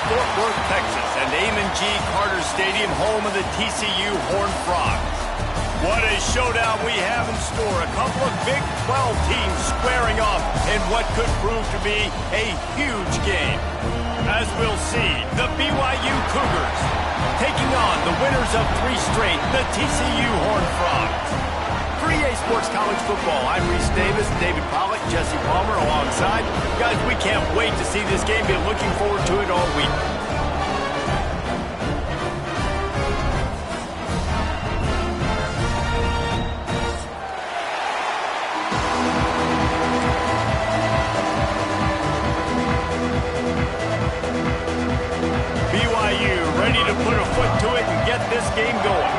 Fort Worth, Texas, and Amon G. Carter Stadium, home of the TCU Horned Frogs. What a showdown we have in store. A couple of Big 12 teams squaring off in what could prove to be a huge game. As we'll see, the BYU Cougars taking on the winners of 3 straight, the TCU Horned Frogs. For EA Sports College Football, I'm Reese Davis, David Pollack, Jesse Palmer alongside. Guys, we can't wait to see this game. Been looking forward to it all week. BYU ready to put a foot to it and get this game going.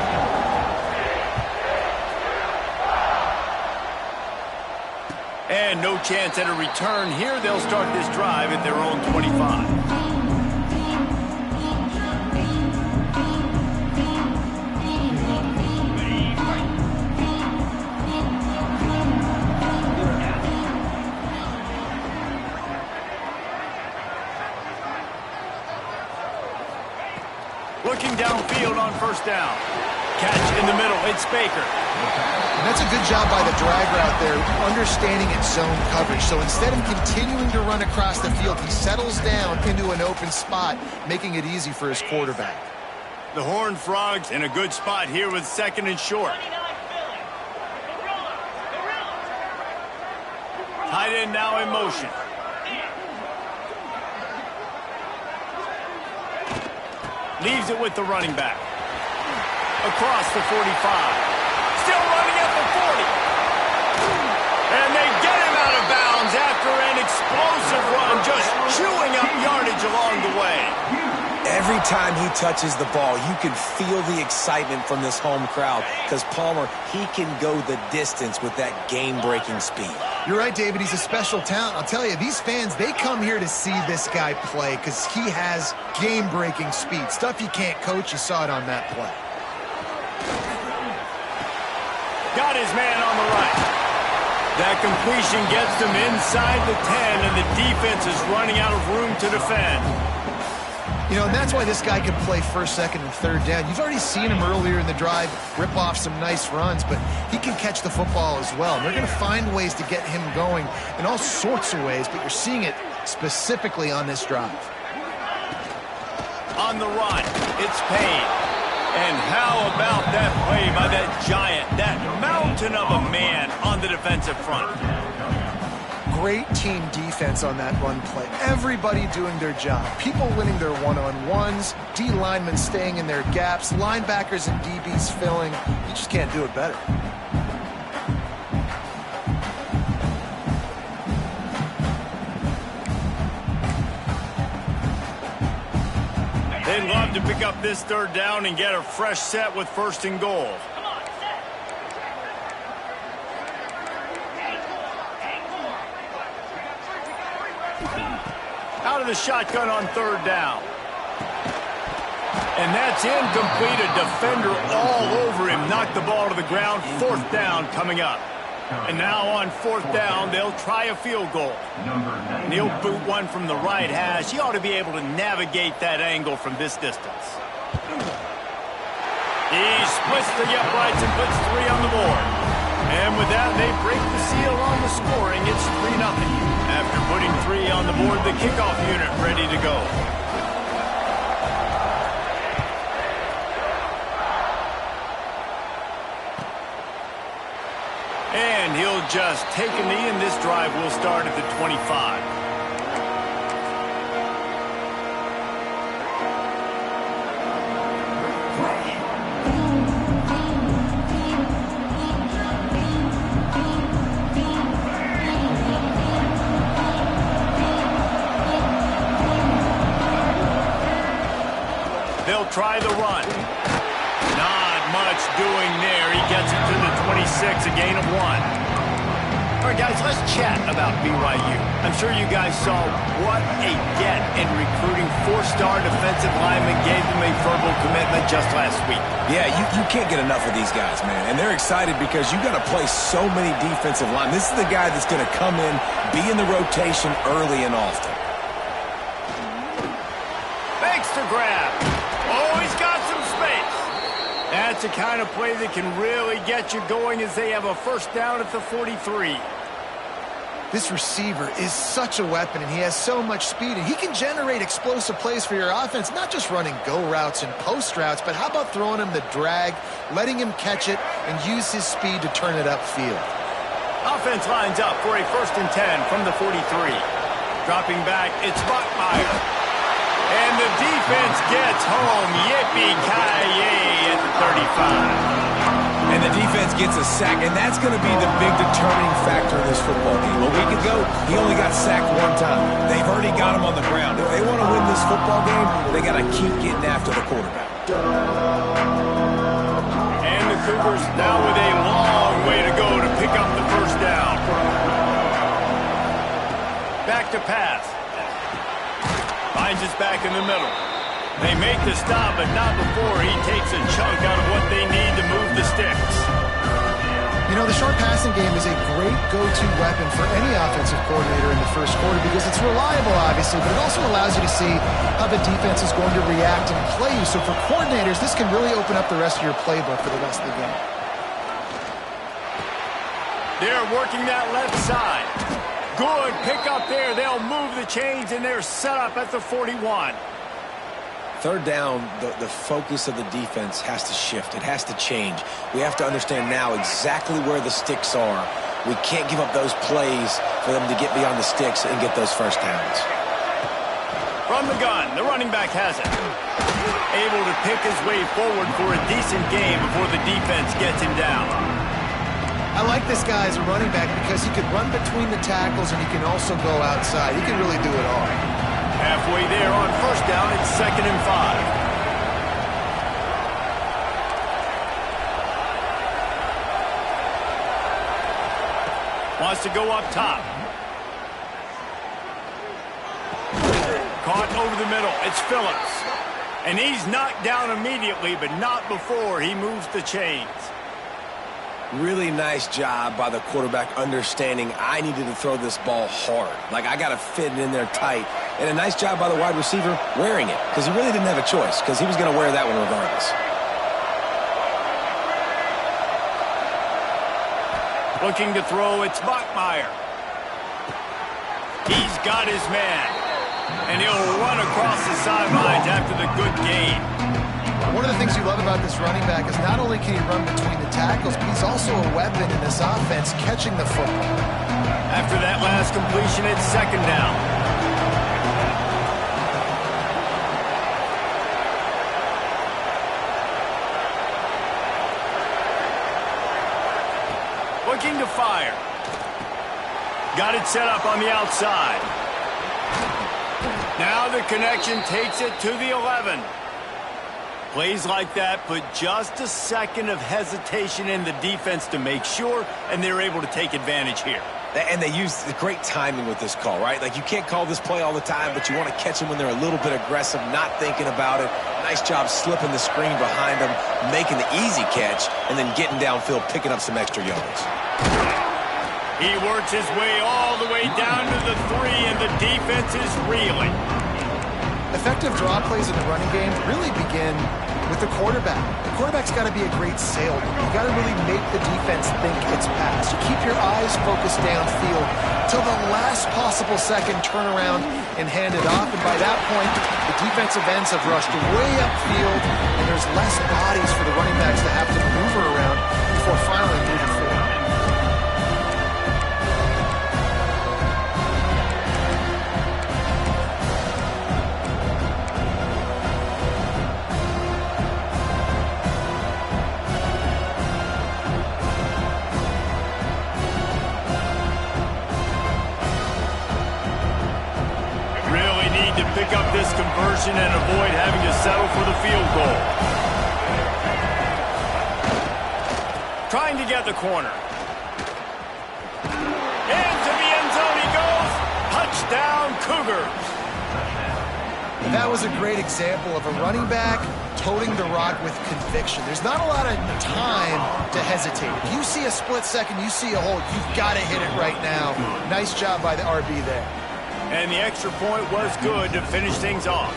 And no chance at a return here. They'll start this drive at their own 25. Looking downfield on first down. Catch in the middle. It's Baker. And that's a good job by the drag route there, understanding its zone coverage. So instead of continuing to run across the field, he settles down into an open spot, making it easy for his quarterback. The Horned Frogs in a good spot here with 2nd and short. Tight end now in motion. Leaves it with the running back. Across the 45. Still running at the 40. And they get him out of bounds after an explosive run, just chewing up yardage along the way. Every time he touches the ball, you can feel the excitement from this home crowd because Palmer, he can go the distance with that game-breaking speed. You're right, David. He's a special talent. I'll tell you, these fans, they come here to see this guy play because he has game-breaking speed. Stuff you can't coach. You saw it on that play. Got his man on the right. That completion gets them inside the 10, and the defense is running out of room to defend. You know, and that's why this guy can play 1st, 2nd, and 3rd down. You've already seen him earlier in the drive rip off some nice runs, but he can catch the football as well. And they're going to find ways to get him going in all sorts of ways, but you're seeing it specifically on this drive. On the run, it's Payne. And how about that play by that giant, that mountain of a man on the defensive front? Great team defense on that run play. Everybody doing their job. People winning their one-on-ones, D linemen staying in their gaps, linebackers and DBs filling. You just can't do it better. They'd love to pick up this 3rd down and get a fresh set with 1st and goal. Out of the shotgun on 3rd down. And that's incomplete. A defender all over him. Knocked the ball to the ground. 4th down coming up. And now on 4th down, they'll try a field goal. And he'll boot one from the right hash. He ought to be able to navigate that angle from this distance. He splits the uprights and puts 3 on the board. And with that, they break the seal on the scoring. It's 3-0. After putting 3 on the board, the kickoff unit ready to go. And he'll just take a knee, and this drive will start at the 25. They'll try the run. Not much doing there. He gets it to the 26, a gain of 1. All right, guys, let's chat about BYU. I'm sure you guys saw what a get in recruiting. 4-star defensive lineman gave them a verbal commitment just last week. Yeah, you can't get enough of these guys, man. And they're excited because you got to play so many defensive linemen. This is the guy that's going to come in, be in the rotation early and often. the grab. Oh, he's got some space. That's the kind of play that can really get you going as they have a first down at the 43. This receiver is such a weapon, and he has so much speed, and he can generate explosive plays for your offense, not just running go routes and post routes, but how about throwing him the drag, letting him catch it, and use his speed to turn it upfield. Offense lines up for a 1st and 10 from the 43. Dropping back, it's Bachmeier. And the defense gets home. Yippee-ki-yay at the 35. And the defense gets a sack, and that's going to be the big determining factor in this football game. A week ago, he only got sacked 1 time. They've already got him on the ground. If they want to win this football game, they got to keep getting after the quarterback. And the Cougars now with a long way to go to pick up the first down. Back to pass. Finds his back in the middle. They make the stop, but not before he takes a chunk out of what they need to move the sticks. You know, the short passing game is a great go-to weapon for any offensive coordinator in the first quarter because it's reliable, obviously, but it also allows you to see how the defense is going to react and play you. So for coordinators, this can really open up the rest of your playbook for the rest of the game. They're working that left side. Good pick up there. They'll move the chains, and they're set up at the 41. 3rd down, the focus of the defense has to shift. It has to change. We have to understand now exactly where the sticks are. We can't give up those plays for them to get beyond the sticks and get those first downs. From the gun, the running back has it. Able to pick his way forward for a decent game before the defense gets him down. I like this guy as a running back because he can run between the tackles and he can also go outside. He can really do it all. Halfway there on first down, it's 2nd and 5. Wants to go up top. Caught over the middle. It's Phillips. And he's knocked down immediately, but not before he moves the chains. Really nice job by the quarterback understanding I needed to throw this ball hard. Like, I got to fit it in there tight. And a nice job by the wide receiver wearing it because he really didn't have a choice because he was going to wear that one regardless. Looking to throw, it's Bachmeier. He's got his man. And he'll run across the sidelines after the good gain. One of the things you love about this running back is not only can he run between the tackles, but he's also a weapon in this offense catching the football. After that last completion, it's 2nd down. Looking to fire. Got it set up on the outside. Now the connection takes it to the 11. Plays like that put just a second of hesitation in the defense to make sure, and they're able to take advantage here. And they use the great timing with this call, right? Like, you can't call this play all the time, but you want to catch them when they're a little bit aggressive, not thinking about it. Nice job slipping the screen behind them, making the easy catch, and then getting downfield, picking up some extra yards. He works his way all the way down to the 3, and the defense is reeling. Effective draw plays in the running game really begin with the quarterback. The quarterback's got to be a great salesman. You got to really make the defense think it's pass. You keep your eyes focused downfield till the last possible second, turn around and hand it off. And by that point, the defensive ends have rushed way upfield, and there's less bodies for the running backs to have to maneuver around before finally moving forward. Pick up this conversion and avoid having to settle for the field goal. Trying to get the corner. Into the end zone he goes. Touchdown, Cougars. That was a great example of a running back toting the rock with conviction. There's not a lot of time to hesitate. If you see a split second, you see a hole, you've got to hit it right now. Nice job by the RB there. And the extra point was good to finish things off.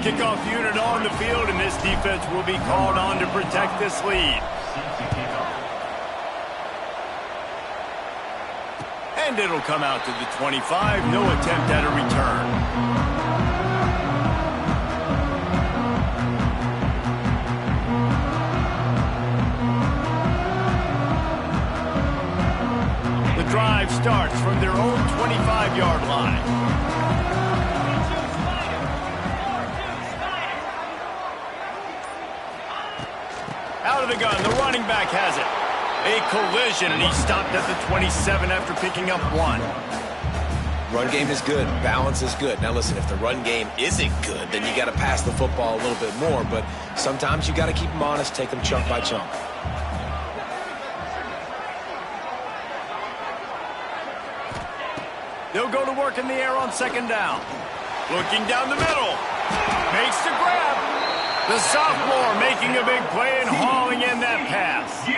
Kickoff unit on the field, and this defense will be called on to protect this lead. And it'll come out to the 25. No attempt at a return. Drive starts from their own 25-yard line. Out of the gun, the running back has it. A collision, and he stopped at the 27 after picking up 1. Run game is good. Balance is good. Now listen, if the run game isn't good, then you got to pass the football a little bit more. But sometimes you got to keep them honest, take them chunk by chunk. They'll go to work in the air on second down. Looking down the middle. Makes the grab. The sophomore making a big play and hauling in that pass.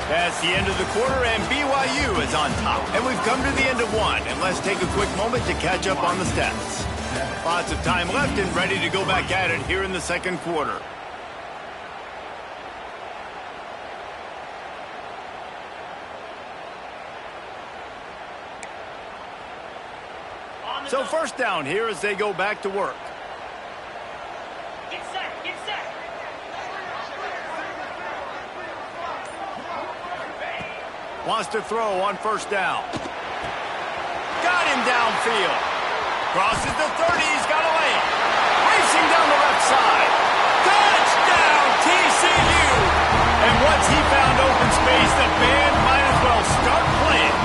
That's the end of the quarter, and BYU is on top. And we've come to the end of one, and let's take a quick moment to catch up on the stats. Lots of time left and ready to go back at it here in the second quarter. So first down here as they go back to work. Get set, get set. Wants to throw on first down. Got him downfield. Crosses the 30. He's got a lane. Racing down the left side. Touchdown, TCU. And once he found open space, the band might as well start playing.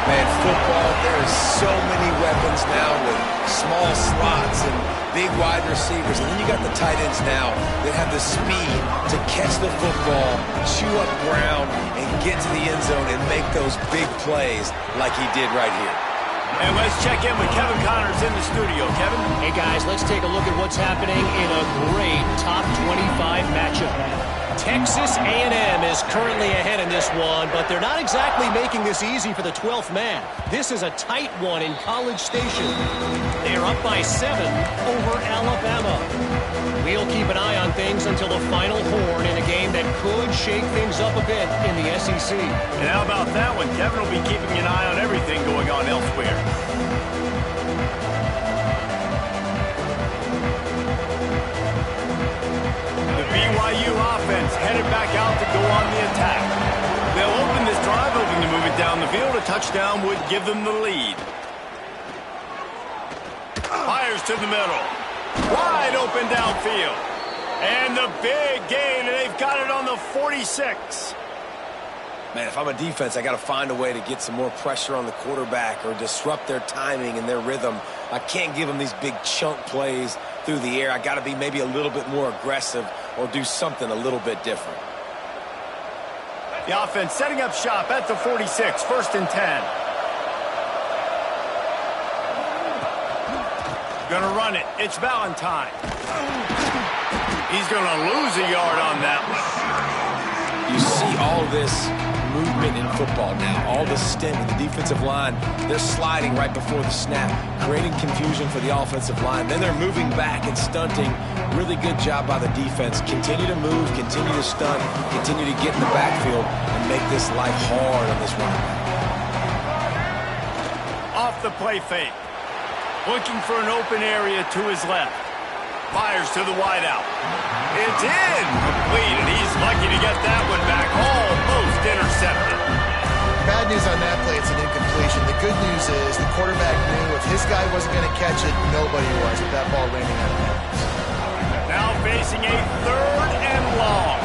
Man, football, there is so many weapons now with small slots and big wide receivers. And then you got the tight ends now that have the speed to catch the football, chew up ground, and get to the end zone and make those big plays like he did right here. And let's check in with Kevin Connors in the studio. Kevin? Hey, guys, let's take a look at what's happening in a great top 25 matchup. Texas A&M is currently ahead in this one, but they're not exactly making this easy for the 12th man. This is a tight one in College Station. They are up by 7 over Alabama. We'll keep an eye on things until the final horn in a game that could shake things up a bit in the SEC. And how about that one? Kevin will be keeping an eye on everything going on elsewhere. BYU offense headed back out to go on the attack. They'll open this drive, hoping to move it down the field. A touchdown would give them the lead. Fires to the middle. Wide open downfield. And the big gain, and they've got it on the 46. Man, if I'm a defense, I got to find a way to get some more pressure on the quarterback or disrupt their timing and their rhythm. I can't give them these big chunk plays through the air. I got to be maybe a little bit more aggressive or do something a little bit different. The offense setting up shop at the 46, 1st and 10. Gonna run it. It's Valentine. He's gonna lose a yard on that one. You see all this movement in football now, all the stint with the defensive line. They're sliding right before the snap, creating confusion for the offensive line. Then they're moving back and stunting. Really good job by the defense. Continue to move, continue to stunt, continue to get in the backfield and make this life hard on this running back. Off the play fake. Looking for an open area to his left. Fires to the wideout. It's in. Complete, and he's lucky to get that one back. Almost intercepted. Bad news on that play, it's an incompletion. The good news is the quarterback knew if his guy wasn't going to catch it, nobody was with that ball raining out of bounds. Now facing a 3rd and long.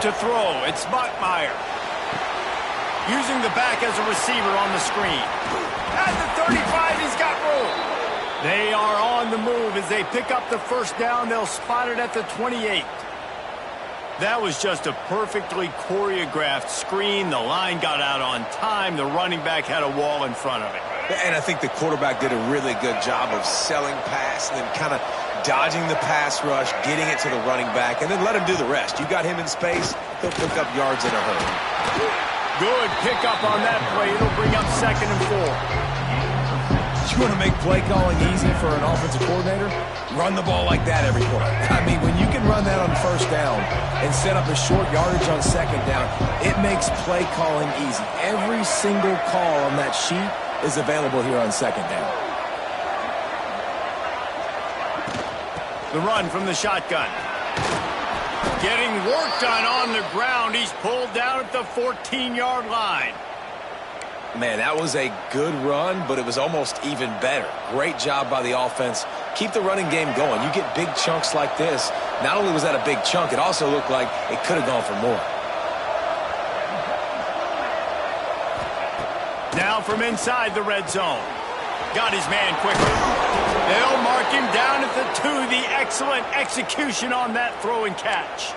To throw, it's Buckmeyer. Using the back as a receiver on the screen. At the 35, he's got room. They are on the move as they pick up the 1st down. They'll spot it at the 28. That was just a perfectly choreographed screen. The line got out on time. The running back had a wall in front of it. And I think the quarterback did a really good job of selling pass and then kind of dodging the pass rush, getting it to the running back, and then let him do the rest. You got him in space, he'll pick up yards in a hurry. Good pickup on that play. It'll bring up 2nd and 4. You want to make play calling easy for an offensive coordinator? Run the ball like that every play. I mean, when you can run that on 1st down and set up a short yardage on 2nd down, it makes play calling easy. Every single call on that sheet is available here on 2nd down. The run from the shotgun. Getting work done on the ground. He's pulled down at the 14-yard line. Man, that was a good run, but it was almost even better. Great job by the offense. Keep the running game going. You get big chunks like this. Not only was that a big chunk, it also looked like it could have gone for more. Now from inside the red zone. Got his man quickly. They'll mark him down at the 2. The excellent execution on that throw and catch.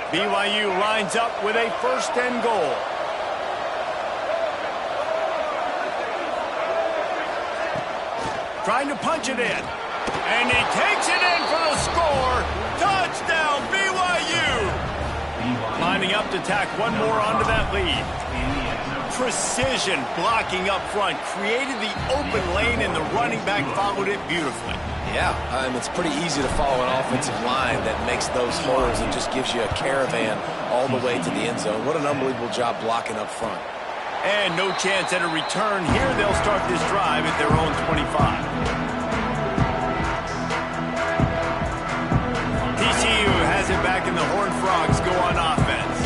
BYU lines up with a 1st and goal. Trying to punch it in. And he takes it in for the score. Touchdown, BYU. Lining up to tack one more onto that lead. Precision blocking up front. Created the open lane, and the running back followed it beautifully. Yeah, it's pretty easy to follow an offensive line that makes those holes and just gives you a caravan all the way to the end zone. What an unbelievable job blocking up front. And no chance at a return here. They'll start this drive at their own 25. TCU has it back, and the Horned Frogs go on offense.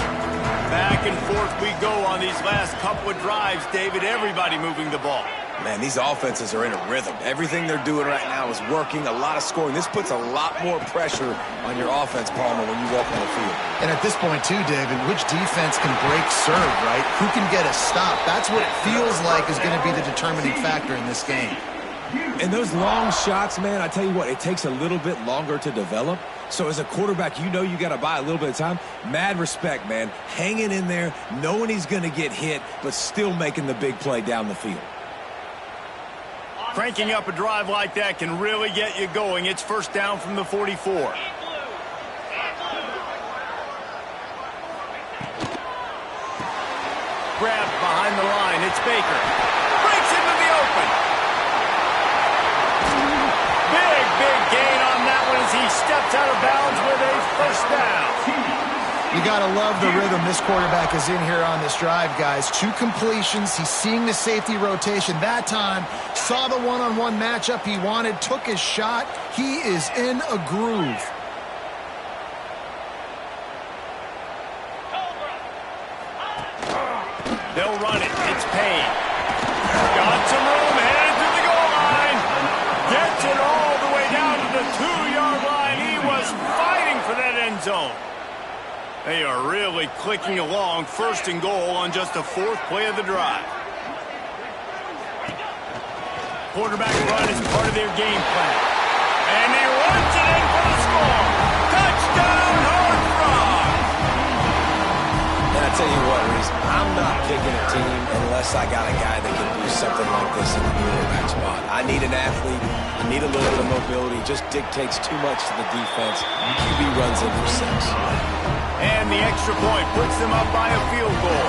Back and forth we go on these last couple of drives, David. Everybody moving the ball. Man, these offenses are in a rhythm. Everything they're doing right now is working, a lot of scoring. This puts a lot more pressure on your offense, Palmer, when you walk on the field. And at this point, too, David, which defense can break serve, right? Who can get a stop? That's what it feels like is going to be the determining factor in this game. And those long shots, man, I tell you what, it takes a little bit longer to develop. So as a quarterback, you know you got to buy a little bit of time. Mad respect, man. Hanging in there, knowing he's going to get hit, but still making the big play down the field. Cranking up a drive like that can really get you going. It's 1st down from the 44. Grabbed behind the line. It's Baker. Breaks into the open. Big gain on that one as he steps out of bounds with a 1st down. You got to love the rhythm this quarterback is in here on this drive, guys. 2 completions. He's seeing the safety rotation. That time, saw the one-on-one matchup he wanted, took his shot. He is in a groove. They'll run it. It's Payne. Got some room, headed to the goal line. Gets it all the way down to the 2-yard line. He was fighting for that end zone. They are really clicking along. 1st and goal on just the 4th play of the drive. Quarterback run is part of their game plan. And he runs it in for the score. Touchdown, Horned Frogs! And I tell you what, Reese, I'm not picking a team unless I got a guy that can do something like this in the quarterback spot. I need an athlete. I need a little bit of mobility. It just dictates too much to the defense. QB runs in for 6. And the extra point puts them up by a field goal.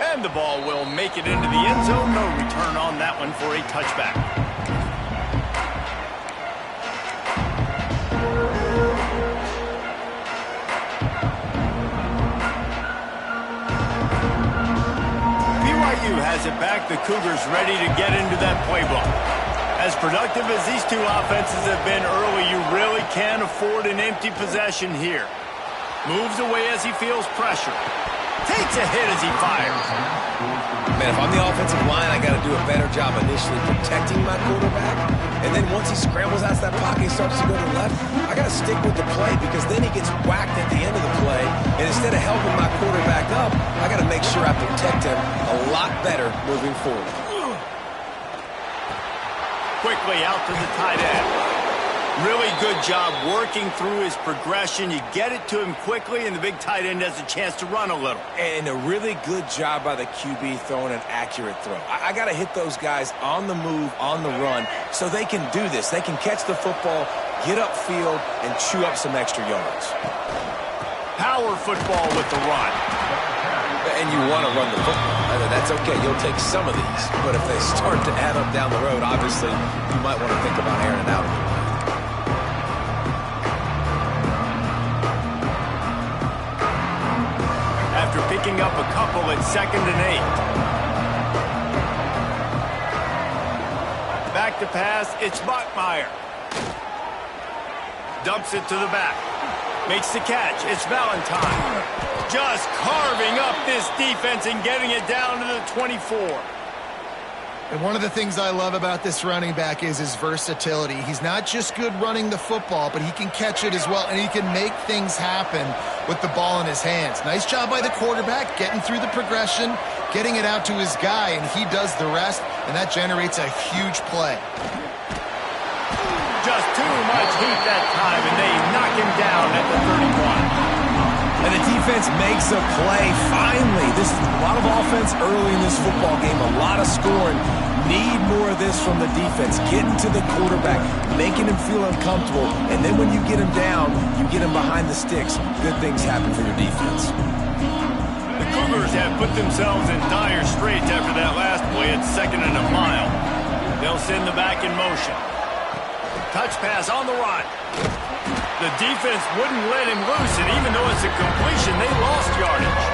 And the ball will make it into the end zone. No return on that one for a touchback. BYU has it back. The Cougars ready to get into that playbook. As productive as these two offenses have been early, you really can't afford an empty possession here. Moves away as he feels pressure. Takes a hit as he fires. Man, if I'm the offensive line, I got to do a better job initially protecting my quarterback and And then once he scrambles out of that pocket, he starts to go to the left, I got to stick with the play because then he gets whacked at the end of the play. And instead of helping my quarterback up, I got to make sure I protect him a lot better moving forward. Quickly out to the tight end. Really good job working through his progression. You get it to him quickly, and the big tight end has a chance to run a little. And a really good job by the QB throwing an accurate throw. I got to hit those guys on the move, on the run, so they can do this. They can catch the football, get upfield, and chew up some extra yards. Power football with the run. And you want to run the football. That's okay. You'll take some of these. But if they start to add up down the road, obviously, you might want to think about airing it out a little bit. After picking up a couple at 2nd and 8. Back to pass, it's Bachmeier. Dumps it to the back. Makes the catch, it's Valentine. Just carving up this defense and getting it down to the 24. And one of the things I love about this running back is his versatility. He's not just good running the football, but he can catch it as well, and he can make things happen with the ball in his hands. Nice job by the quarterback, getting through the progression, getting it out to his guy, and he does the rest, and that generates a huge play. Just too much heat that time, and they knock him down at the 31. And the defense makes a play. Finally, this is a lot of offense early in this football game, a lot of scoring. Need more of this from the defense. Getting to the quarterback, making him feel uncomfortable, and then when you get him down, you get him behind the sticks. Good things happen for your defense. The Cougars have put themselves in dire straits after that last play at 2nd and a mile. They'll send the back in motion. Touch pass on the run. The defense wouldn't let him loose, and even though it's a completion, they lost yardage.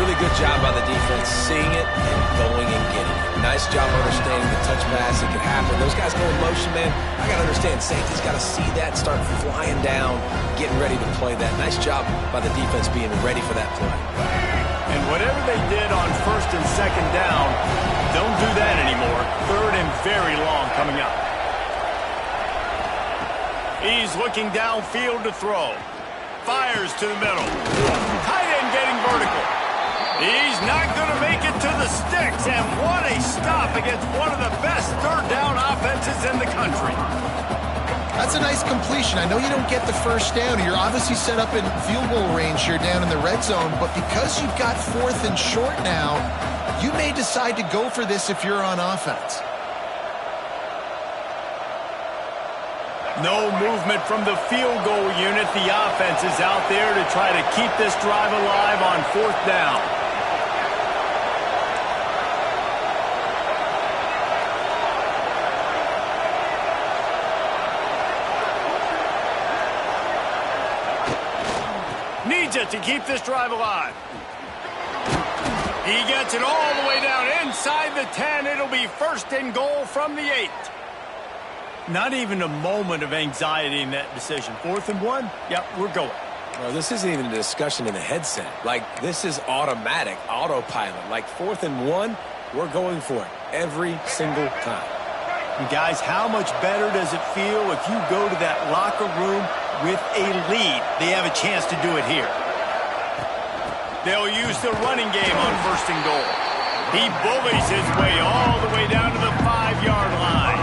Really good job by the defense, seeing it and going and getting it. Nice job understanding the touch pass. It can happen. Those guys go in motion, man. I got to understand, safety's got to see that, start flying down, getting ready to play that. Nice job by the defense being ready for that play. And whatever they did on 1st and 2nd down, don't do that anymore. 3rd and very long coming up. He's looking downfield to throw. Fires to the middle. Tight end getting vertical. He's not going to make it to the sticks. And what a stop against one of the best 3rd down offenses in the country. That's a nice completion. I know you don't get the first down. You're obviously set up in field goal range here down in the red zone. But because you've got 4th and short now, you may decide to go for this if you're on offense. No movement from the field goal unit. The offense is out there to try to keep this drive alive on 4th down. Needs it to keep this drive alive. He gets it all the way down inside the 10. It'll be 1st and goal from the 8. Not even a moment of anxiety in that decision. 4th and 1? Yep, we're going. No, this isn't even a discussion in the headset. Like, this is automatic, autopilot. Like, 4th and 1, we're going for it every single time. And guys, how much better does it feel if you go to that locker room with a lead? They have a chance to do it here. They'll use the running game on 1st and goal. He bullies his way all the way down to the 5-yard line.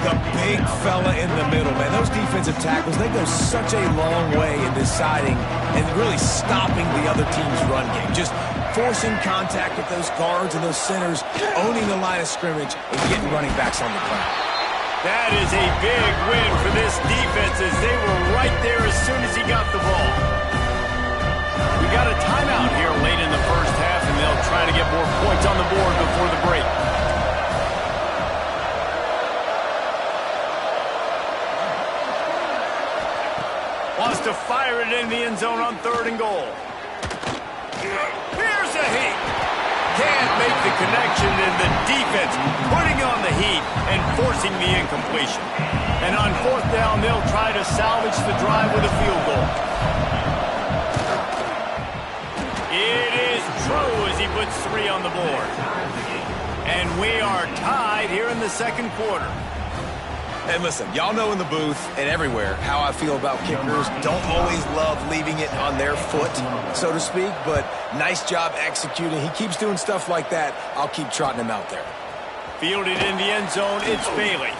The big fella in the middle, man. Those defensive tackles, they go such a long way in deciding and really stopping the other team's run game. Just forcing contact with those guards and those centers, owning the line of scrimmage, and getting running backs on the ground. That is a big win for this defense as they were right there as soon as he got the ball. We got a timeout here late in the 1st half, and they'll try to get more points on the board before the break. Wants to fire it in the end zone on 3rd and goal. Here's a heat. Can't make the connection, and the defense putting on the heat and forcing the incompletion. And on 4th down, they'll try to salvage the drive with a field goal. It is true as he puts 3 on the board. And we are tied here in the the second quarter. And listen, y'all know in the booth and everywhere how I feel about kickers. Don't always love leaving it on their foot, so to speak, but nice job executing. He keeps doing stuff like that. I'll keep trotting him out there. Fielded in the end zone, it's Bailey.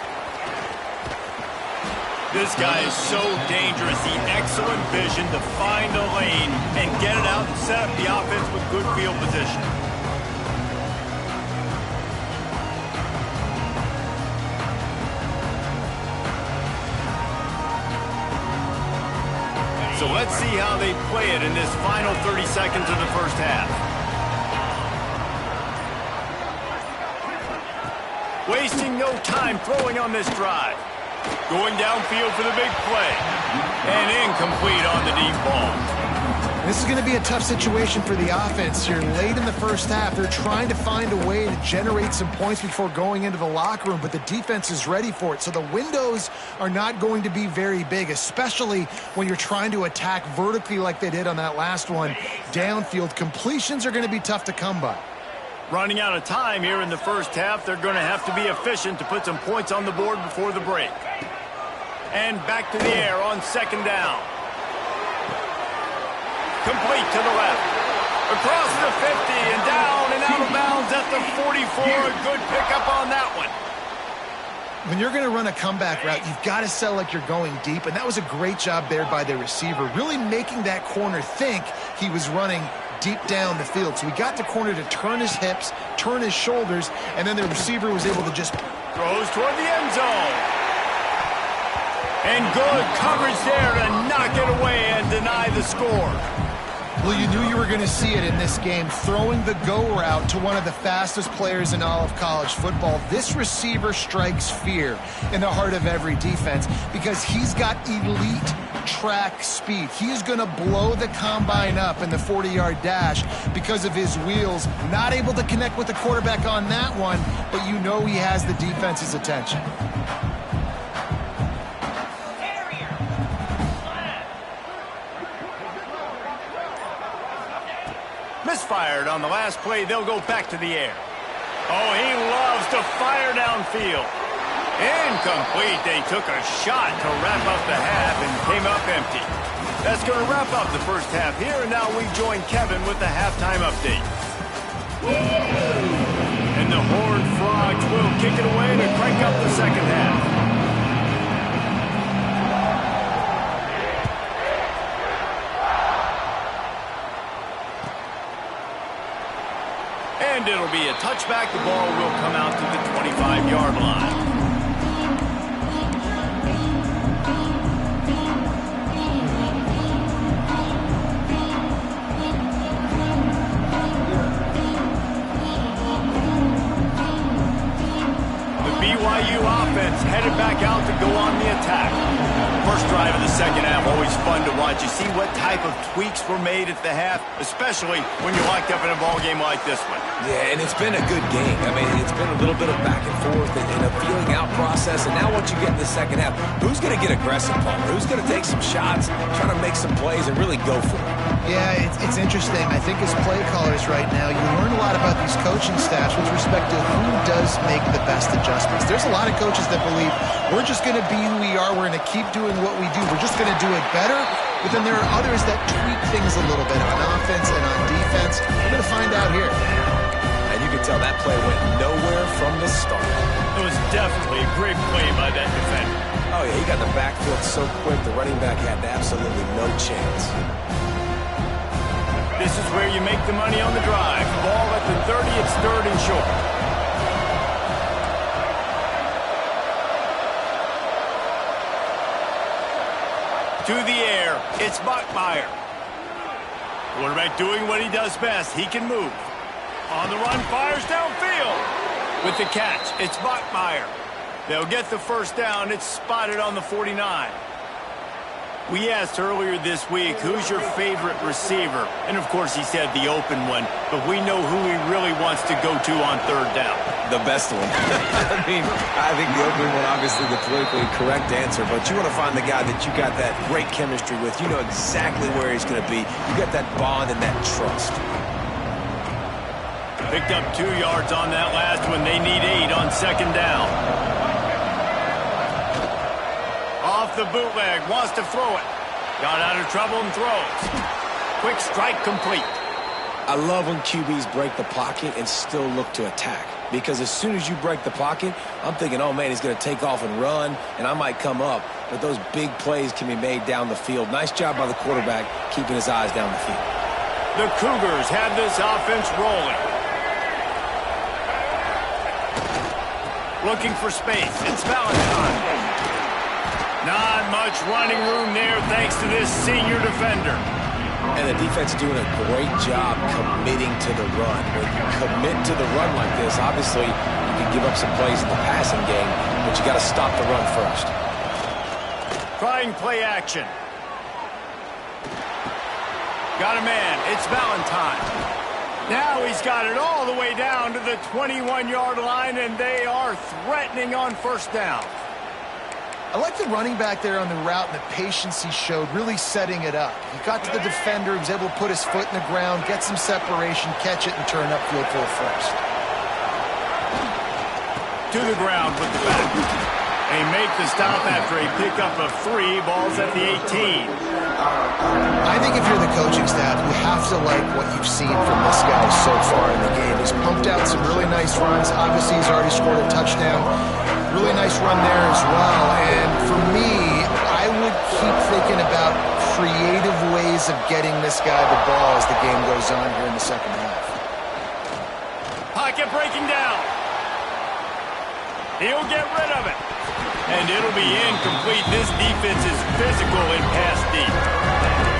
This guy is so dangerous. The excellent vision to find a lane and get it out and set up the offense with good field position. So let's see how they play it in this final 30 seconds of the first half. Wasting no time throwing on this drive. Going downfield for the big play. And incomplete on the deep ball. This is going to be a tough situation for the offense here. Late in the first half, they're trying to find a way to generate some points before going into the locker room, but the defense is ready for it. So the windows are not going to be very big, especially when you're trying to attack vertically like they did on that last one. Downfield completions are going to be tough to come by. Running out of time here in the first half, they're going to have to be efficient to put some points on the board before the break. And back to the air on second down. Complete to the left. Across the 50 and down and out of bounds at the 44. A good pickup on that one. When you're going to run a comeback route, you've got to sell like you're going deep, and that was a great job there by the receiver, really making that corner think he was running deep down the field. So he got the corner to turn his hips, turn his shoulders, and then the receiver was able to just throws toward the end zone. And good coverage there to knock it away and deny the score. Well, you knew you were going to see it in this game, throwing the go route to one of the fastest players in all of college football. This receiver strikes fear in the heart of every defense because he's got elite track speed. He is going to blow the combine up in the 40-yard dash because of his wheels. Not able to connect with the quarterback on that one, but you know he has the defense's attention. Misfired on the last play. They'll go back to the air. Oh, he loves to fire downfield. Incomplete. They took a shot to wrap up the half and came up empty. That's going to wrap up the first half here, and now we join Kevin with the halftime update. And the Horned Frogs will kick it away to crank up the second half. And it'll be a touchback. The ball will come out to the 25-yard line. The BYU offense headed back out to go on the attack. First drive of the second half, always fun to watch. You see what type of tweaks were made at the half, especially when you're locked up in a ball game like this one. Yeah, and it's been a good game. I mean, it's been a little bit of back and forth and a feeling out process. And now once you get in the second half, who's going to get aggressive, Paul? Who's going to take some shots, try to make some plays, and really go for it? Yeah, it's interesting. I think as play callers right now, you learn a lot about these coaching staffs with respect to who does make the best adjustments. There's a lot of coaches that believe we're just going to be who we are. We're going to keep doing what we do. We're just going to do it better. But then there are others that tweak things a little bit on offense and on defense. We're going to find out here. And you can tell that play went nowhere from the start. It was definitely a great play by that defender. Oh, yeah, he got the backfield so quick, the running back had absolutely no chance. This is where you make the money on the drive. Ball at the 30, it's third and short. To the air, it's Bachmeier. Quarterback doing what he does best. He can move. On the run, fires downfield. With the catch, it's Bachmeier. They'll get the first down. It's spotted on the 49. We asked earlier this week, who's your favorite receiver? And, of course, he said the open one. But we know who he really wants to go to on third down. The best one. I mean, I think the open one, obviously the politically correct answer. But you want to find the guy that you got that great chemistry with. You know exactly where he's going to be. You got that bond and that trust. Picked up 2 yards on that last one. They need 8 on second down. Off the bootleg, wants to throw it. Got out of trouble and throws. Quick strike complete. I love when QBs break the pocket and still look to attack. Because as soon as you break the pocket, I'm thinking, oh, man, he's going to take off and run, and I might come up. But those big plays can be made down the field. Nice job by the quarterback keeping his eyes down the field. The Cougars have this offense rolling. Looking for space. It's Valentine. Not much running room there thanks to this senior defender. And the defense doing a great job committing to the run. When you commit to the run like this, obviously you can give up some plays in the passing game, but you got to stop the run first. Trying play action. Got a man. It's Valentine. Now he's got it all the way down to the 21-yard line, and they are threatening on first down. I like the running back there on the route and the patience he showed, really setting it up. He got to the defender, he was able to put his foot in the ground, get some separation, catch it, and turn upfield for a first. To the ground with the back. They make the stop after a pickup of 3. Ball's at the 18. I think if you're the coaching staff, you have to like what you've seen from this guy so far in the game. He's pumped out some really nice runs. Obviously, he's already scored a touchdown. Really nice run there as well. And for me, I would keep thinking about creative ways of getting this guy the ball as the game goes on here in the second half. Pocket breaking down. He'll get rid of it. And it'll be incomplete. This defense is physical and pass deep.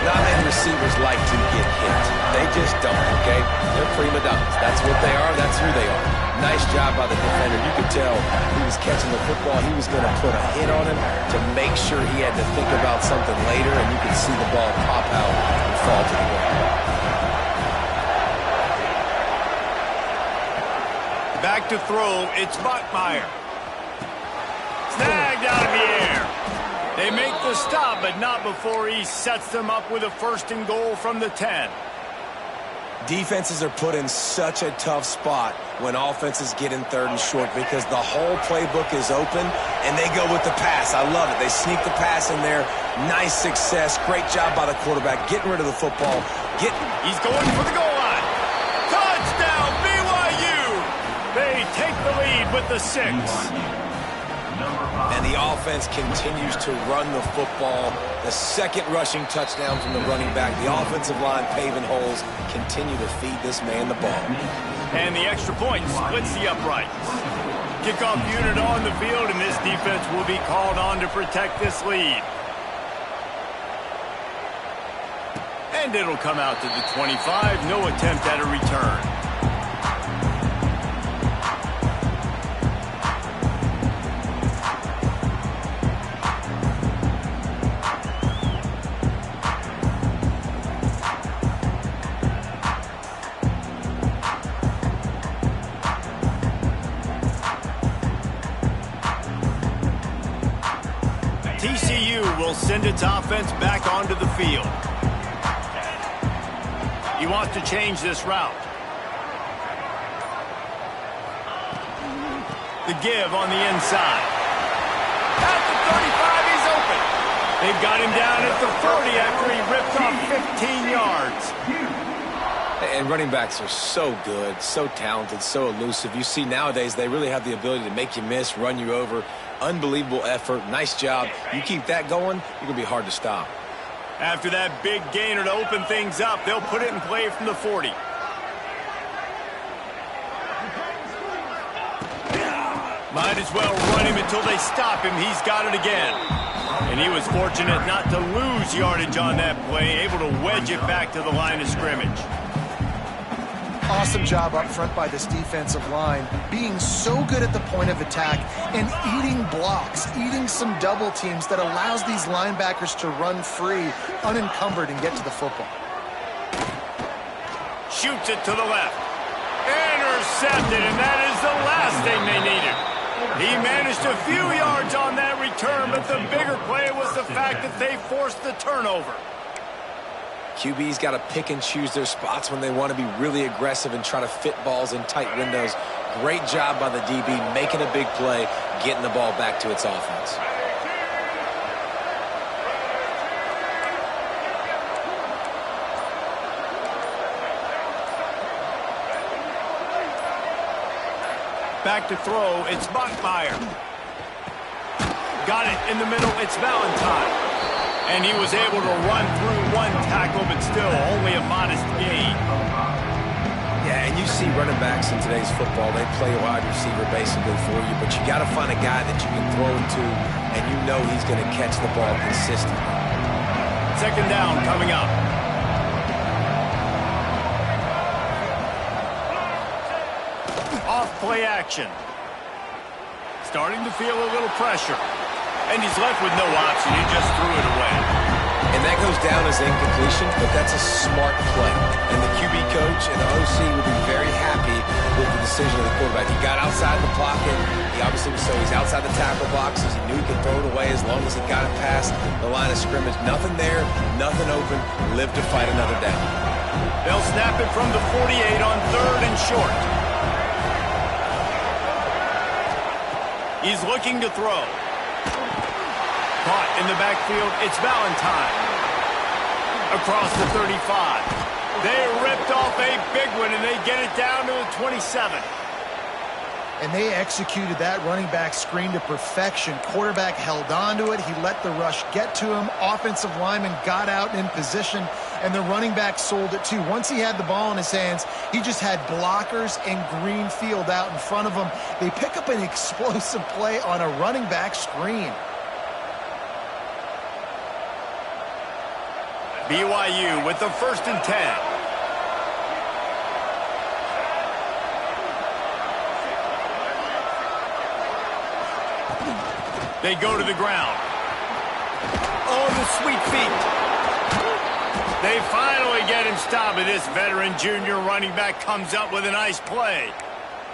Not many receivers like to get hit. They just don't, okay? They're prima donnas. That's what they are. That's who they are. Nice job by the defender. You could tell he was catching the football. He was going to put a hit on him to make sure he had to think about something later, and you could see the ball pop out and fall to the ground. Back to throw. It's Bachmeier. Snagged out of the air. They make the stop, but not before he sets them up with a 1st and goal from the 10. Defenses are put in such a tough spot when offenses get in 3rd and short because the whole playbook is open and they go with the pass. I love it. They sneak the pass in there. Nice success. Great job by the quarterback getting rid of the football. He's going for the goal line. Touchdown, BYU. They take the lead with the 6. And the offense continues to run the football. The 2nd rushing touchdown from the running back. The offensive line paving holes. Continue to feed this man the ball. And the extra point splits the uprights. Kickoff unit on the field, and this defense will be called on to protect this lead. And it'll come out to the 25. No attempt at a return. TCU will send its offense back onto the field. He wants to change this route. The give on the inside. At the 35, he's open. They've got him down at the 40 after he ripped off 15 yards. And running backs are so good, so talented, so elusive. You see nowadays they really have the ability to make you miss, run you over. Unbelievable effort. Nice job. You keep that going, you're going to be hard to stop. After that big gainer to open things up, they'll put it in play from the 40. Might as well run him until they stop him. He's got it again. And he was fortunate not to lose yardage on that play, able to wedge it back to the line of scrimmage. Awesome job up front by this defensive line, being so good at the point of attack and eating blocks, eating some double teams that allows these linebackers to run free, unencumbered, and get to the football. Shoots it to the left. Intercepted, and that is the last thing they needed. He managed a few yards on that return, but the bigger play was the fact that they forced the turnover. QB's got to pick and choose their spots when they want to be really aggressive and try to fit balls in tight windows. Great job by the DB making a big play, getting the ball back to its offense. Back to throw, it's Bachmeier. Got it in the middle, it's Valentine. And he was able to run through one tackle, but still only a modest gain. Yeah, and you see running backs in today's football, they play wide receiver basically for you, but you got to find a guy that you can throw it to, and you know he's going to catch the ball consistently. Second down coming up. Off play action. Starting to feel a little pressure. And he's left with no option. He just threw it away. And that goes down as incompletion, but that's a smart play. And the QB coach and the OC will be very happy with the decision of the quarterback. He got outside the pocket. He obviously was so he's outside the tackle boxes. He knew he could throw it away as long as he got it past the line of scrimmage. Nothing there, nothing open. Live to fight another down. They'll snap it from the 48 on 3rd and short. He's looking to throw. Caught in the backfield, it's Valentine. Across the 35. They ripped off a big one, and they get it down to the 27. And they executed that running back screen to perfection. Quarterback held on to it. He let the rush get to him. Offensive lineman got out in position, and the running back sold it too. Once he had the ball in his hands, he just had blockers and green field out in front of him. They pick up an explosive play on a running back screen. BYU with the 1st and 10. They go to the ground. Oh, the sweet feet. They finally get him stopped, and this veteran junior running back comes up with a nice play.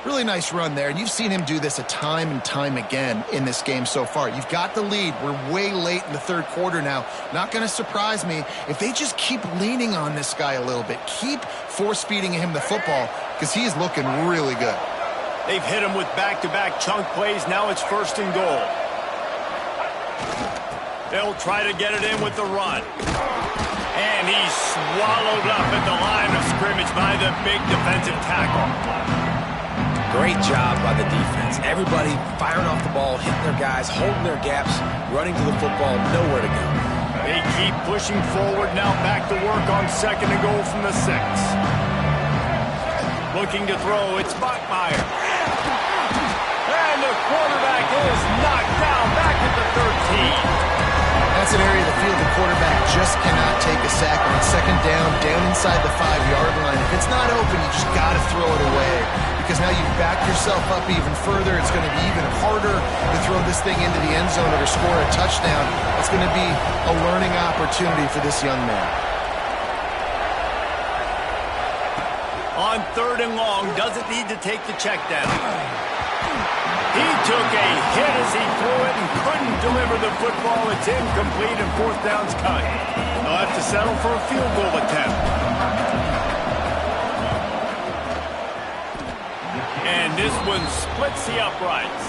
Really nice run there, and you've seen him do this a time and time again in this game so far. You've got the lead. We're way late in the 3rd quarter now. Not going to surprise me if they just keep leaning on this guy a little bit. Keep force-feeding him the football, because he is looking really good. They've hit him with back-to-back chunk plays. Now it's 1st and goal. They'll try to get it in with the run. And he's swallowed up at the line of scrimmage by the big defensive tackle. Great job by the defense. Everybody firing off the ball, hitting their guys, holding their gaps, running to the football, nowhere to go. They keep pushing forward, now back to work on 2nd and goal from the 6. Looking to throw, it's Bachmeier. And the quarterback is knocked down back at the 13. That's an area of the field the quarterback just cannot take a sack on. 2nd down, down inside the 5-yard line. If it's not open, you just got to throw it away, because now you've backed yourself up even further. It's going to be even harder to throw this thing into the end zone or to score a touchdown. It's going to be a learning opportunity for this young man. On 3rd and long, doesn't need to take the check down. He took a hit as he threw it and couldn't deliver the football. It's incomplete, and 4th down's coming. They'll have to settle for a field goal attempt. And this one splits the uprights.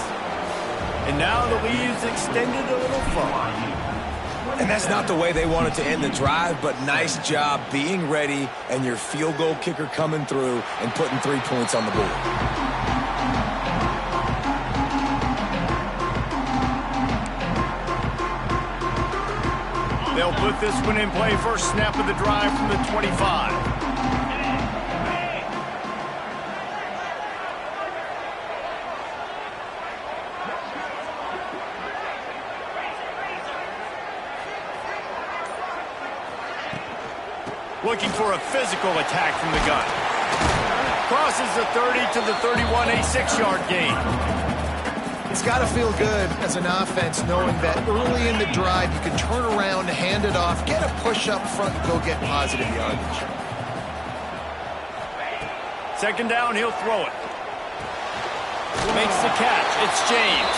And now the lead is extended a little further. And that's not the way they wanted to end the drive, but nice job being ready and your field goal kicker coming through and putting 3 points on the board. They'll put this one in play. First snap of the drive from the 25. Looking for a physical attack from the gun. Crosses the 30 to the 31, a 6-yard gain. It's got to feel good as an offense knowing that early in the drive you can turn around, hand it off, get a push up front, and go get positive yardage. 2nd down, he'll throw it. Makes the catch. It's James.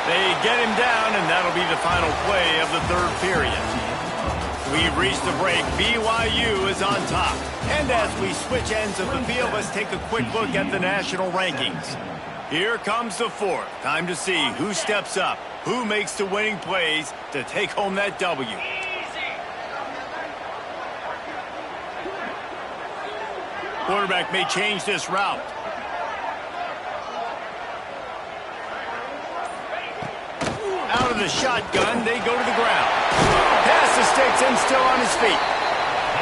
They get him down, and that'll be the final play of the 3rd period. We've reached the break. BYU is on top. And as we switch ends of the field, let's take a quick look at the national rankings. Here comes the fourth. Time to see who steps up, who makes the winning plays to take home that W. Quarterback may change this route. Out of the shotgun, they go to the ground. Pass the sticks and still on his feet.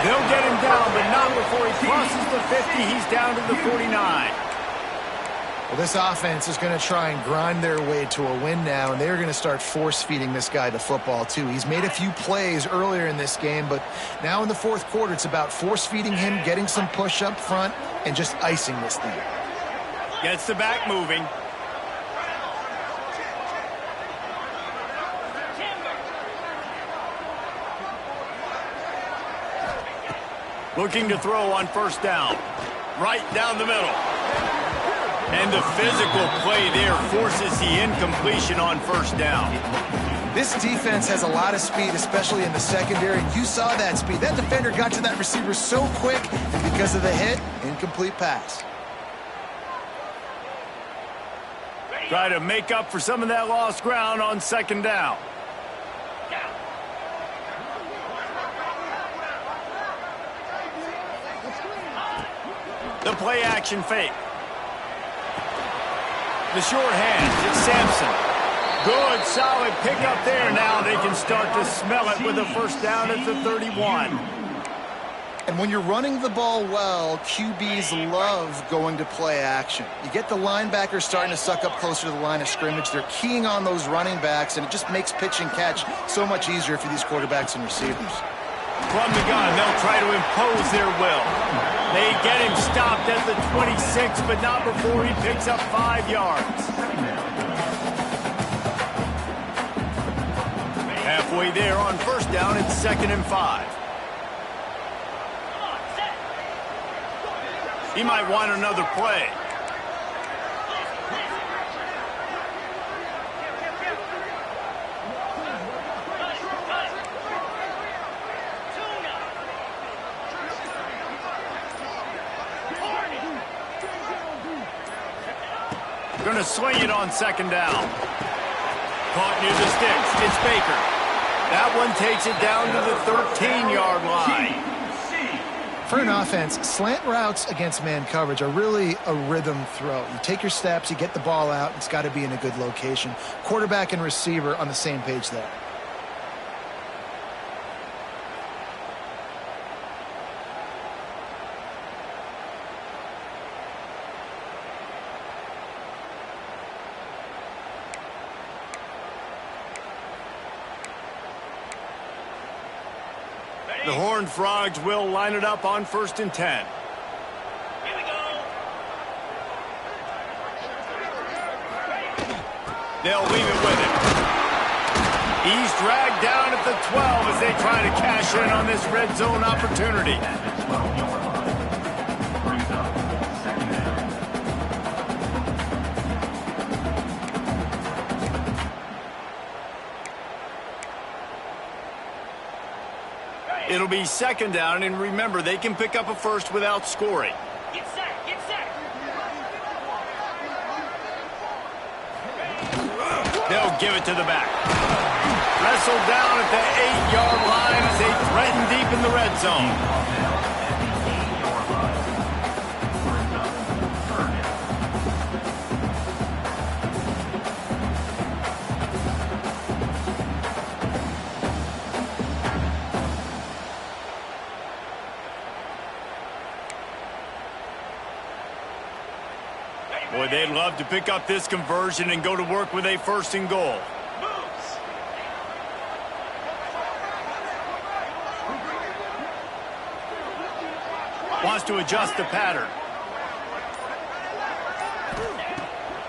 They'll get him down, but not before he crosses the 50. He's down to the 49. Well, this offense is going to try and grind their way to a win now, and they're going to start force-feeding this guy the football, too. He's made a few plays earlier in this game, but now in the fourth quarter, it's about force-feeding him, getting some push up front, and just icing this thing. Gets the back moving. Looking to throw on first down. Right down the middle. And the physical play there forces the incompletion on first down. This defense has a lot of speed, especially in the secondary. You saw that speed. That defender got to that receiver so quick, and because of the hit, incomplete pass. Try to make up for some of that lost ground on second down. The play action fake. The short hand, it's Sampson. Good, solid pickup there. Now they can start to smell it with a first down at the 31. And when you're running the ball well, QBs love going to play action. You get the linebackers starting to suck up closer to the line of scrimmage. They're keying on those running backs, and it just makes pitch and catch so much easier for these quarterbacks and receivers. From the gun, they'll try to impose their will. They get him stopped at the 26, but not before he picks up 5 yards. Halfway there on first down, it's 2nd and 5. He might want another play. Going to swing it on second down. Caught near the sticks. It's Baker. That one takes it down to the 13-yard line. For an offense, slant routes against man coverage are really a rhythm throw. You take your steps, you get the ball out, it's got to be in a good location. Quarterback and receiver on the same page there. The Horned Frogs will line it up on 1st and 10. Here we go. They'll leave it with him. He's dragged down at the 12 as they try to cash in on this red zone opportunity. It'll be 2nd down, and remember, they can pick up a first without scoring. Get set, get set. They'll give it to the back. Wrestled down at the 8-yard line as they threaten deep in the red zone. Boy, they'd love to pick up this conversion and go to work with a 1st and goal. Wants to adjust the pattern.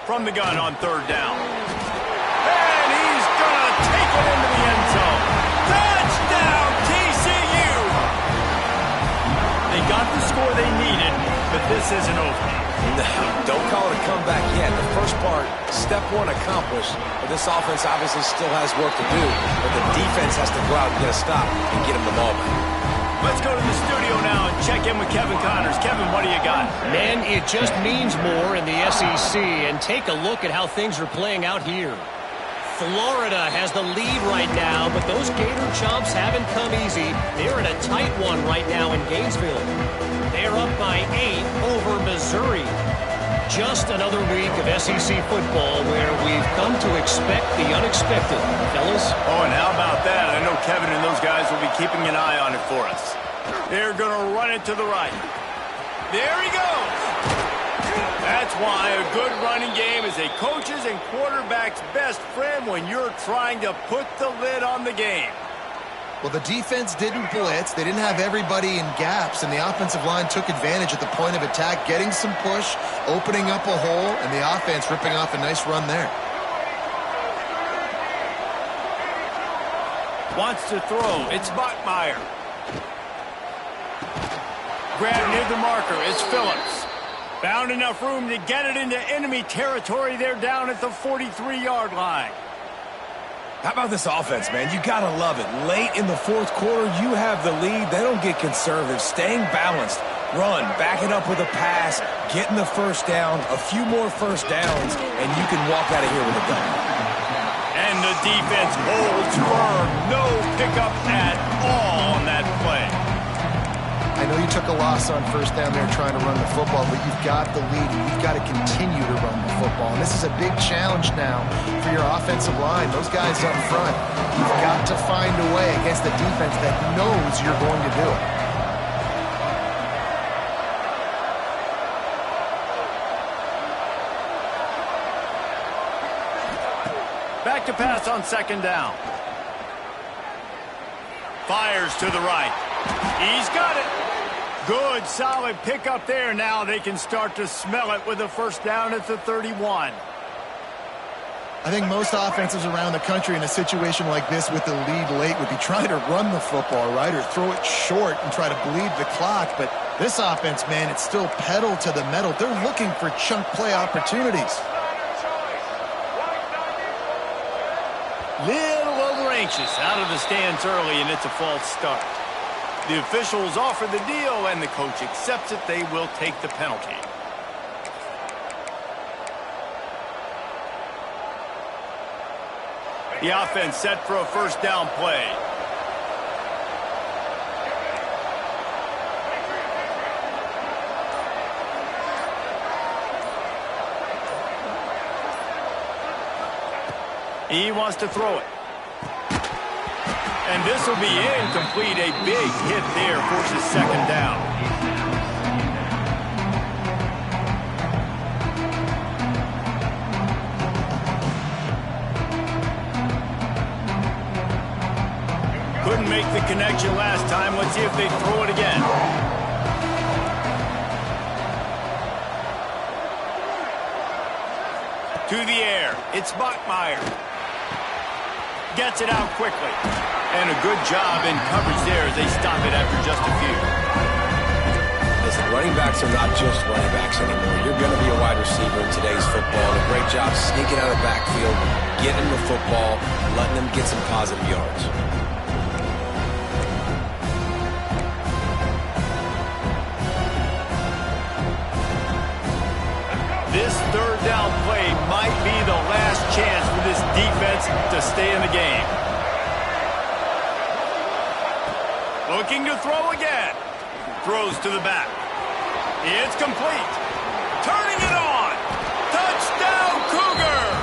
From the gun on 3rd down. And he's going to take it into the end zone. Touchdown, TCU! They got the score they needed, but this isn't over. No, don't call it a comeback yet. The first part, step one accomplished, but this offense obviously still has work to do, but the defense has to go out and get a stop and get him the ball back. Let's go to the studio now and check in with Kevin Connors. Kevin, what do you got? Man, it just means more in the SEC, and take a look at how things are playing out here. Florida has the lead right now, but those Gator Chomps haven't come easy. They're in a tight one right now in Gainesville. They're up by 8 over Missouri. Just another week of SEC football where we've come to expect the unexpected, fellas. Oh, and how about that? I know Kevin and those guys will be keeping an eye on it for us. They're going to run it to the right. There he goes. That's why a good running game is a coach's and quarterback's best friend when you're trying to put the lid on the game. Well, the defense didn't blitz. They didn't have everybody in gaps, and the offensive line took advantage at the point of attack, getting some push, opening up a hole, and the offense ripping off a nice run there. Wants to throw. It's Bachmeier. Grab near the marker. It's Phillips. Found enough room to get it into enemy territory. They're down at the 43-yard line. How about this offense, man? You got to love it. Late in the fourth quarter, you have the lead. They don't get conservative. Staying balanced. Run, back it up with a pass, getting the first down, a few more first downs, and you can walk out of here with a dub. And the defense holds firm. No pickup at all on that play. I know you took a loss on first down there trying to run the football, but you've got the lead, and you've got to continue to run the football. And this is a big challenge now for your offensive line. Those guys up front, you've got to find a way against a defense that knows you're going to do it. Back to pass on second down. Fires to the right. He's got it. Good, solid pickup there. Now they can start to smell it with a first down at the 31. I think most offenses around the country in a situation like this with the lead late would be trying to run the football, right, or throw it short and try to bleed the clock. But this offense, man, it's still pedal to the metal. They're looking for chunk play opportunities. Little over anxious out of the stands early, and it's a false start. The officials offer the deal, and the coach accepts it. They will take the penalty. The offense set for a first down play. He wants to throw it. And this will be incomplete. A big hit there forces second down. Couldn't make the connection last time. Let's see if they throw it again. To the air. It's Bachmeier. Gets it out quickly. And a good job in coverage there as they stop it after just a few. Listen, running backs are not just running backs anymore. You're going to be a wide receiver in today's football. And a great job sneaking out of the backfield, getting the football, letting them get some positive yards. This third down play might be the last chance for this defense to stay in the game. Looking to throw again. Throws to the back. It's complete. Turning it on. Touchdown Cougars!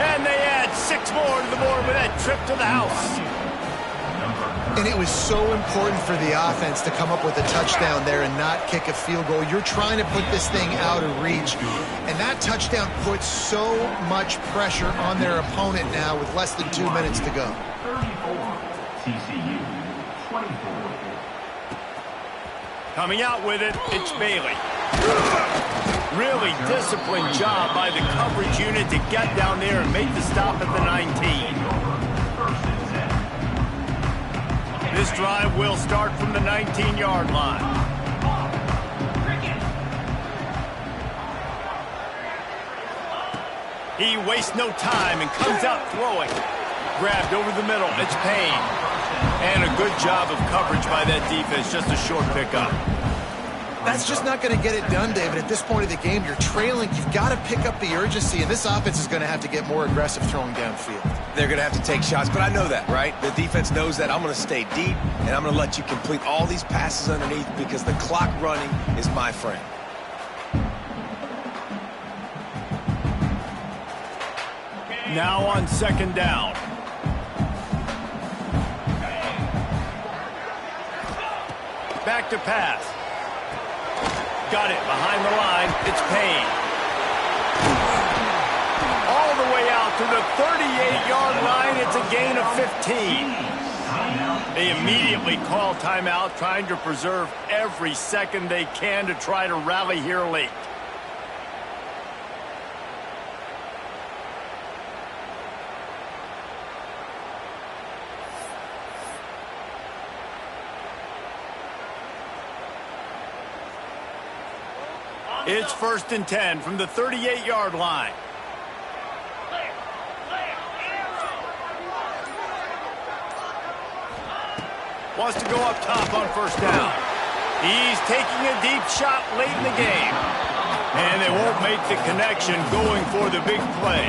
And they add 6 more to the board with that trip to the house. And it was so important for the offense to come up with a touchdown there and not kick a field goal. You're trying to put this thing out of reach. And that touchdown puts so much pressure on their opponent now with less than 2 minutes to go. 34, TCU, 24. Coming out with it, it's Bailey. Really disciplined job by the coverage unit to get down there and make the stop at the 19. This drive will start from the 19-yard line. He wastes no time and comes out throwing. Grabbed over the middle. It's Payne. And a good job of coverage by that defense. Just a short pickup. That's just not going to get it done, David. At this point of the game, you're trailing. You've got to pick up the urgency, and this offense is going to have to get more aggressive throwing downfield. They're going to have to take shots, but I know that, right? The defense knows that. I'm going to stay deep, and I'm going to let you complete all these passes underneath because the clock running is my friend. Now on second down. Back to pass. Got it behind the line. It's Payne. All the way out to the 38-yard line. It's a gain of 15. They immediately call timeout, trying to preserve every second they can to try to rally here late. It's 1st and 10 from the 38-yard line. Wants to go up top on 1st down. He's taking a deep shot late in the game. And they won't make the connection going for the big play.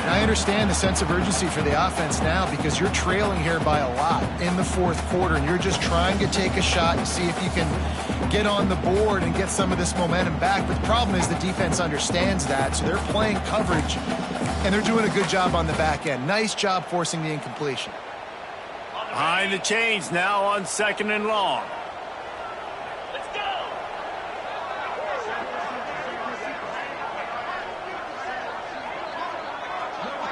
And I understand the sense of urgency for the offense now because you're trailing here by a lot in the 4th quarter, and you're just trying to take a shot and see if you can get on the board and get some of this momentum back. But the problem is the defense understands that, so they're playing coverage, and they're doing a good job on the back end. Nice job forcing the incompletion. Behind the chains now on 2nd and long. Let's go.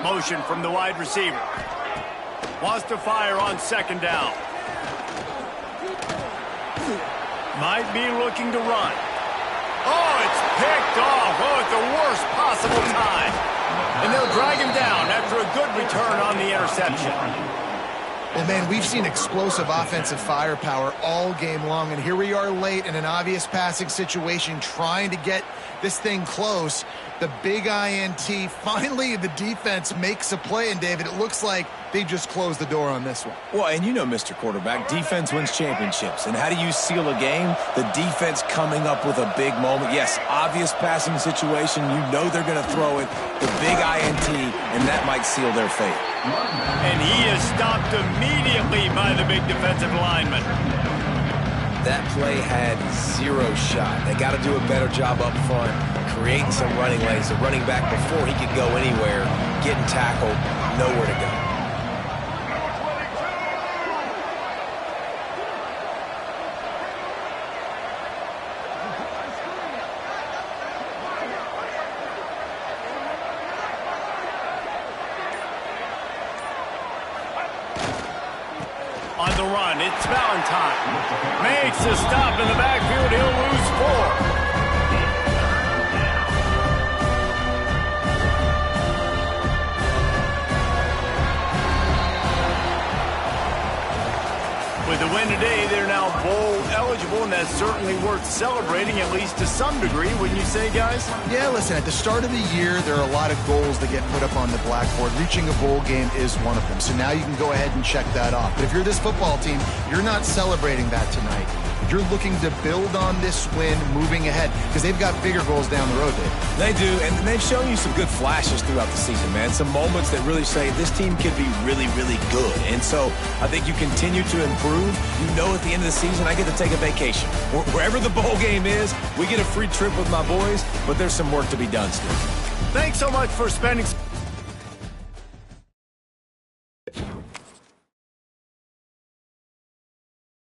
Motion from the wide receiver. Wants to fire on 2nd down. Might be looking to run. Oh, it's picked off. Oh, at the worst possible time. And they'll drag him down after a good return on the interception. Well, man, we've seen explosive offensive firepower all game long, and here we are late in an obvious passing situation trying to get this thing close. The big INT. Finally, the defense makes a play, and David, it looks like they just closed the door on this one. Well, and you know, Mr. Quarterback, defense wins championships. And how do you seal a game? The defense coming up with a big moment. Yes, obvious passing situation. You know they're going to throw it. The big INT, and that might seal their fate. And he is stopped immediately by the big defensive lineman. That play had zero shot. They got to do a better job up front, creating some running lanes. The running back, before he could go anywhere, getting tackled, nowhere to go. On the run, it's Valentine. Makes a stop in the backfield. He'll lose 4. With the win today, they're now bowl eligible, and that's certainly worth celebrating, at least to some degree, wouldn't you say, guys? Yeah, listen, at the start of the year, there are a lot of goals that get put up on the blackboard. Reaching a bowl game is one of them. So now you can go ahead and check that off. But if you're this football team, you're not celebrating that tonight. You're looking to build on this win moving ahead because they've got bigger goals down the road, Dave. They do, and they've shown you some good flashes throughout the season, man. Some moments that really say this team could be really, really good. And so I think you continue to improve. You know at the end of the season, I get to take a vacation. Wherever the bowl game is, we get a free trip with my boys, but there's some work to be done still. Thanks so much for spending...